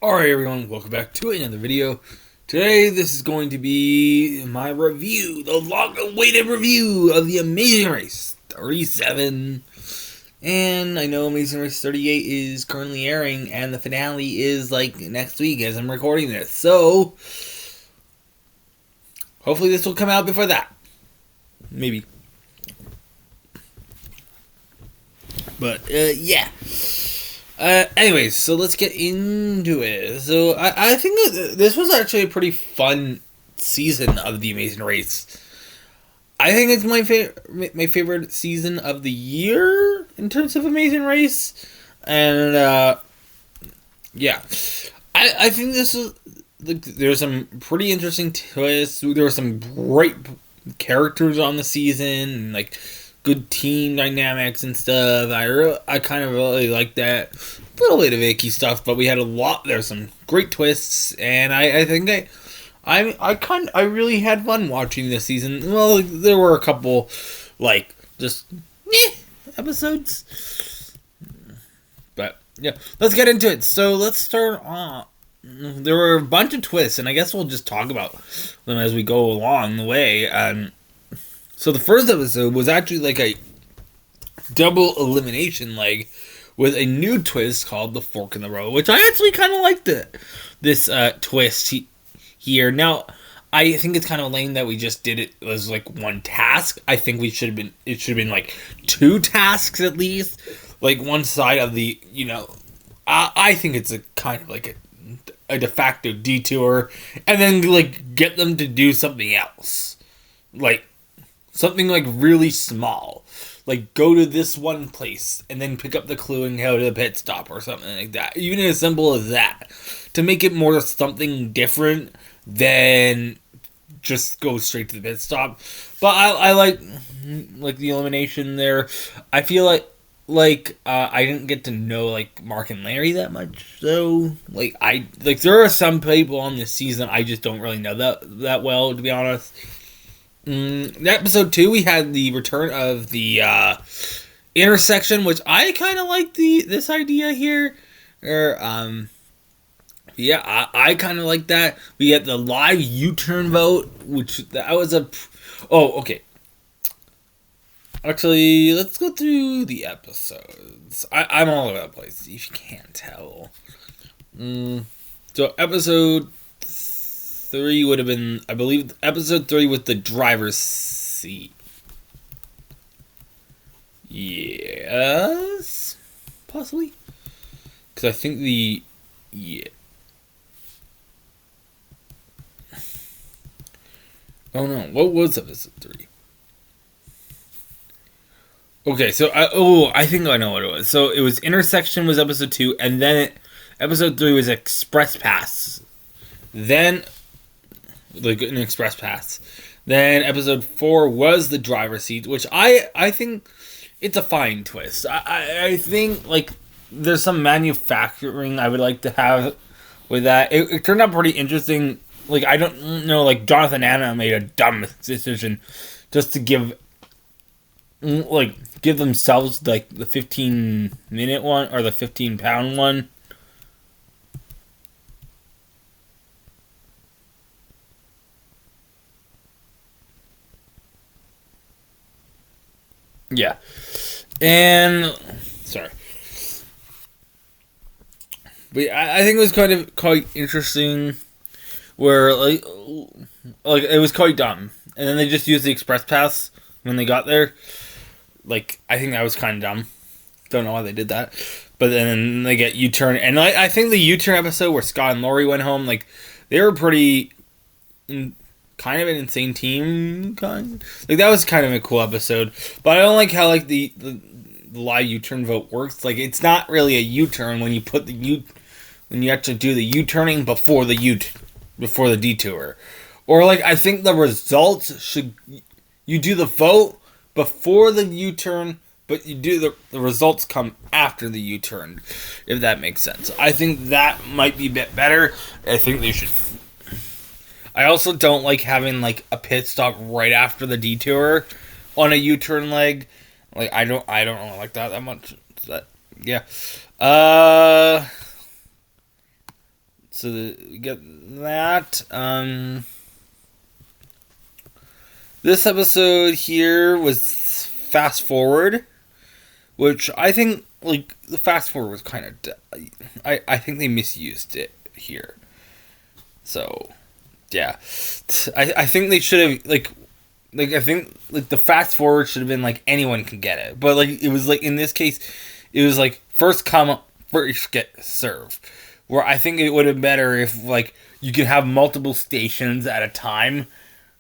Alright everyone, welcome back to another video. Today this is going to be my review, the long-awaited review of The Amazing Race 37. And I know Amazing Race 38 is currently airing and the finale is like next week as I'm recording this. So, hopefully this will come out before that. Maybe. But, yeah. Anyways, so let's get into it. So, I think that this was actually a pretty fun season of The Amazing Race. I think it's my favorite season of the year in terms of Amazing Race. And, yeah. I think this was, there's some pretty interesting twists. There were some great characters on the season, like good team dynamics and stuff. I kind of really like that. A little bit of icky stuff, but we had a lot. There's some great twists, and I think I really had fun watching this season. Well, there were a couple like just episodes, but yeah, let's get into it. So let's start off. There were a bunch of twists, and I guess we'll just talk about them as we go along the way. So the first episode was actually like a double elimination leg with a new twist called the Fork in the Road, which I actually kind of liked this twist here. Now, I think it's kind of lame that we just did it as like one task. I think it should have been like two tasks at least, like one side of the, I think it's a kind of like a de facto detour, and then like get them to do something else, like something like really small, like go to this one place and then pick up the clue and go to the pit stop or something like that. Even as simple as that, to make it more something different than just go straight to the pit stop. But I like the elimination there. I feel like I didn't get to know like Mark and Larry that much, so there are some people on this season I just don't really know that well, to be honest. In episode 2, we had the return of the intersection, which I kind of like this idea here. Yeah, I kind of like that. We had the live U-turn vote, which that was okay. Actually, let's go through the episodes. I'm all over the place, if you can't tell. So episode 3 would have been, I believe, episode 3 was the driver's seat. Yes, possibly, because I think Oh no, what was episode 3? Okay, so I think I know what it was. So it was intersection was episode 2, and then episode 3 was express pass. Then like an express pass. Then episode 4 was the driver's seat, which I think it's a fine twist. I think like there's some manufacturing I would like to have with that. It turned out pretty interesting. Like I don't know, like Jonathan and Anna made a dumb decision just to give themselves like the 15-minute one or the 15-pound one. Yeah. And sorry. But I think it was quite interesting where like it was quite dumb. And then they just used the express pass when they got there. Like I think that was kind of dumb. Don't know why they did that. But then they get U-turn, and I think the U-turn episode where Scott and Lori went home, like they were pretty kind of an insane team, like that was kind of a cool episode. But I don't like how like the live U-turn vote works. Like it's not really a U-turn when you put when you actually do the U-turning before the detour, or like I think the results should, you do the vote before the U-turn, but you do the results come after the U-turn, if that makes sense. I think that might be a bit better. I think they should. I also don't like having like a pit stop right after the detour on a U-turn leg. Like I don't really like that much. Yeah. So we get that. This episode here was fast forward, which I think like the fast forward was kind of. I think they misused it here. So, yeah, I think they should have like I think like the fast forward should have been like anyone can get it, but like it was like in this case, it was like first come first get served. Where I think it would have been better if like you could have multiple stations at a time.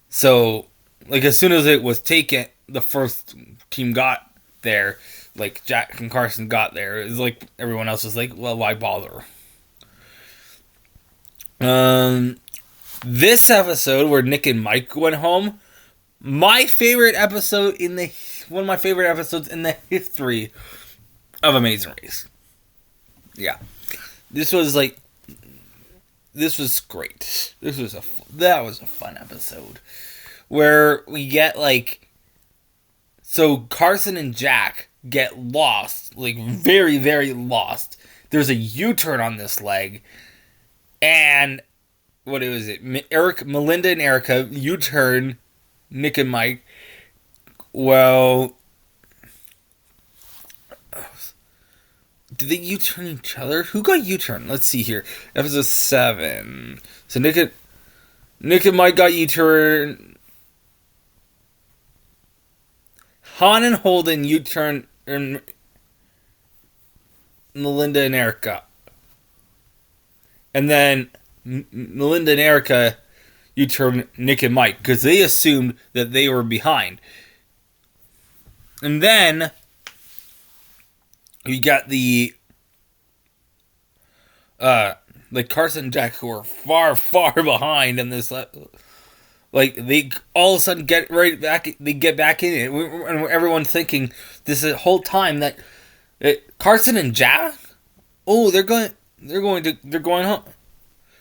So like as soon as it was taken, the first team got there. Like Jack and Carson got there. It was like everyone else was like, well, why bother? This episode where Nick and Mike went home, my favorite episode in the one of my favorite episodes in the history of Amazing Race. Yeah, this was great. That was a fun episode where we get like so Carson and Jack get lost, like very very lost. There's a U-turn on this leg, and what was it? Melinda and Erica U-turn Nick and Mike. Well, did they U-turn each other? Who got U-turn? Let's see here. Episode 7. So Nick and Mike got U-turn. Han and Holden U-turn Melinda and Erica. And then Melinda and Erica U-turn Nick and Mike because they assumed that they were behind. And then we got the like Carson and Jack who are far, far behind in this. Like they all of a sudden get right back. They get back in it, and everyone's thinking this whole time that Carson and Jack, oh, they're going home,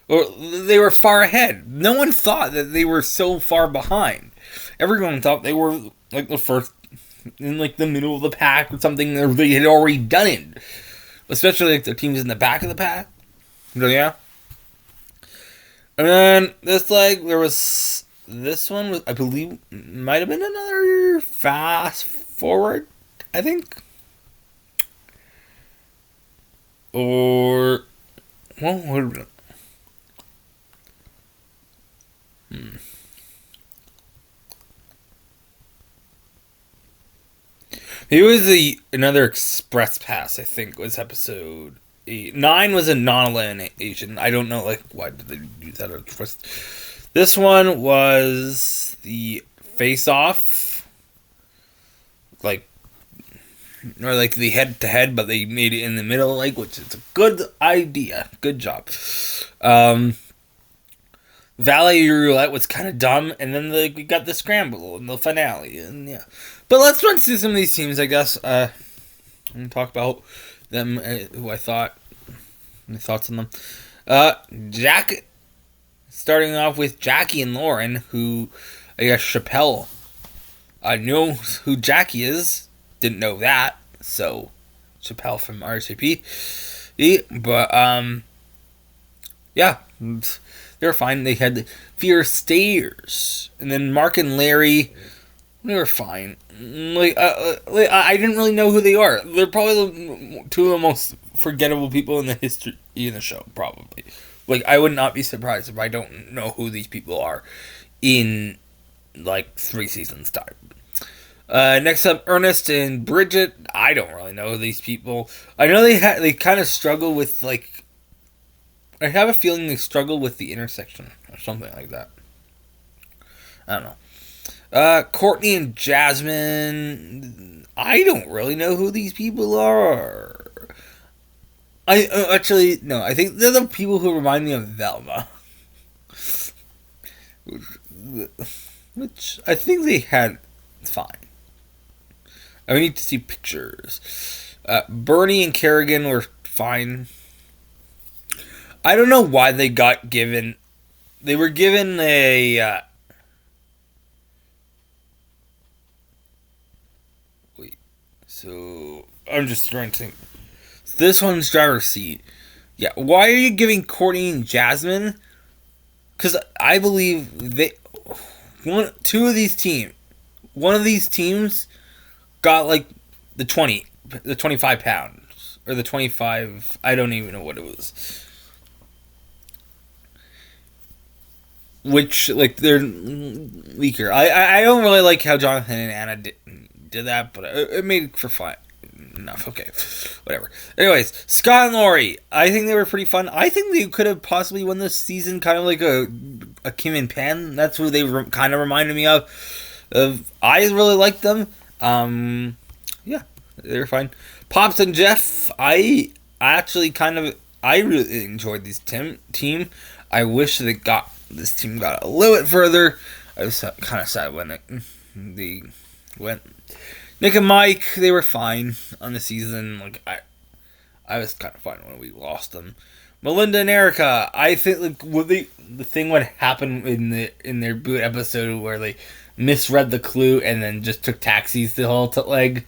or they were far ahead. No one thought that they were so far behind. Everyone thought they were like the first, in like the middle of the pack or something. They had already done it, especially like the teams in the back of the pack. So yeah, and then there was. This one was, I believe, might have been another fast forward, I think. Or, well, what would it? It was another Express Pass, I think, was episode 8. 9 was a non-elimination. I don't know, like, why did they do that at first? This one was the face-off, like, or like the head-to-head, but they made it in the middle, like, which is a good idea. Good job. Valley Roulette was kind of dumb, and then we got the scramble and the finale, and yeah. But let's run through some of these teams, I guess. I'm gonna talk about them, who I thought, my thoughts on them. Jack. Starting off with Jackie and Lauren, who, I guess, Chappelle knows who Jackie is. Didn't know that. So, Chappelle from RCP. But, yeah. They were fine. They had Fear Stayers. And then Mark and Larry, they were fine. I didn't really know who they are. They're probably two of the most forgettable people in the history of the show, probably. Like, I would not be surprised if I don't know who these people are in, like, 3 seasons' time. Next up, Ernest and Bridget. I don't really know these people. I know they kind of struggle with, like, I have a feeling they struggle with the intersection or something like that. I don't know. Courtney and Jasmine. I don't really know who these people are. I actually no. I think they're the people who remind me of Velma, which I think they had fine. I need to see pictures. Bernie and Kerrigan were fine. I don't know why they got given. They were given a. Wait. So I'm just trying to think. This one's driver's seat. Yeah, why are you giving Courtney and Jasmine? Because I believe two of these teams, one of these teams got like the 25 pounds or the 25. I don't even know what it was. Which like they're weaker. I don't really like how Jonathan and Anna did that, but it made for fun. Enough. Okay, whatever. Anyways, Scott and Lori. I think they were pretty fun. I think they could have possibly won this season, kind of like a Kim and Pan. That's who they kind of reminded me of. I really liked them. Yeah, they were fine. Pops and Jeff. I actually I really enjoyed this team. I wish this team got a little bit further. I was kind of sad when they went. Nick and Mike, they were fine on the season. Like I was kind of fine when we lost them. Melinda and Erica, I think like the thing would happen in their boot episode where they misread the clue and then just took taxis the whole leg.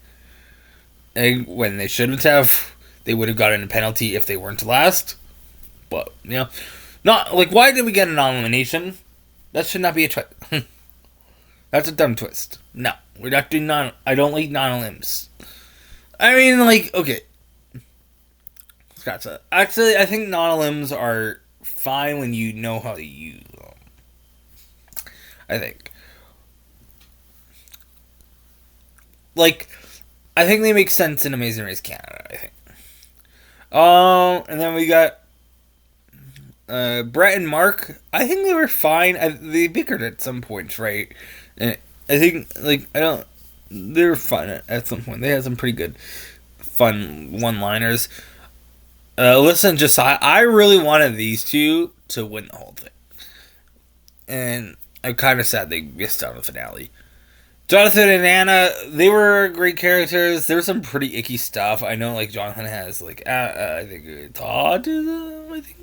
And when they shouldn't have, they would have gotten a penalty if they weren't last. But not like why did we get a non-elimination? That should not be a twist. That's a dumb twist. No, we're not doing I don't like non-elims. I mean, like, okay. Scott said. Actually, I think non-elims are fine when you know how to use them. I think. Like, I think they make sense in Amazing Race Canada, I think. And then we got Brett and Mark. I think they were fine. They bickered at some points, right? And I think, like, they were fun at some point. They had some pretty good, fun one-liners. Alyssa and Josiah, I really wanted these two to win the whole thing. And I'm kind of sad they missed out on the finale. Jonathan and Anna, they were great characters. There was some pretty icky stuff. I know, like, Jonathan has, like, I think it's autism, I think.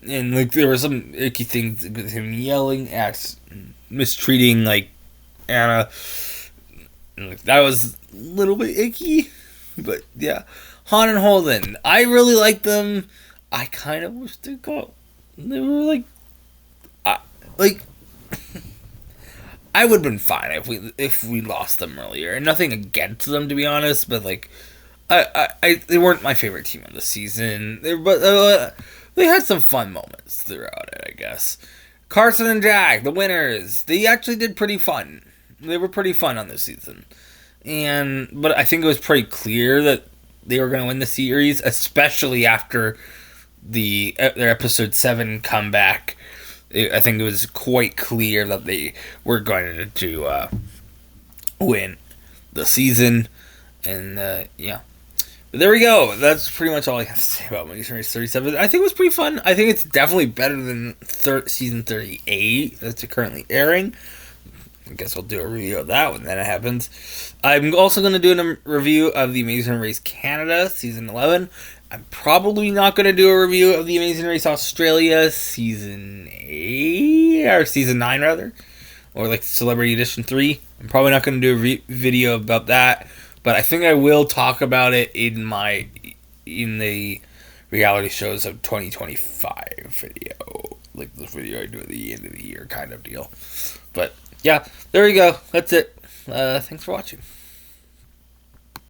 And like there were some icky things with him yelling at, mistreating like Anna. And, like, that was a little bit icky, but yeah. Han and Holden, I really liked them. I kind of wish they were like, like. I would have been fine if we lost them earlier, and nothing against them to be honest, but like, they weren't my favorite team of the season. They had some fun moments throughout it, I guess. Carson and Jack, the winners, they actually did pretty fun. They were pretty fun on this season. But I think it was pretty clear that they were going to win the series, especially after their episode 7 comeback. I think it was quite clear that they were going to win the season. And, yeah. But there we go. That's pretty much all I have to say about Amazing Race 37. I think it was pretty fun. I think it's definitely better than season 38 that's currently airing. I guess I'll do a review of that when that happens. I'm also going to do a review of The Amazing Race Canada season 11. I'm probably not going to do a review of The Amazing Race Australia season 8, or season 9 rather, or like Celebrity Edition 3. I'm probably not going to do a video about that. But I think I will talk about it in the reality shows of 2025 video. Like the video I do at the end of the year kind of deal. But yeah, there we go. That's it. Thanks for watching.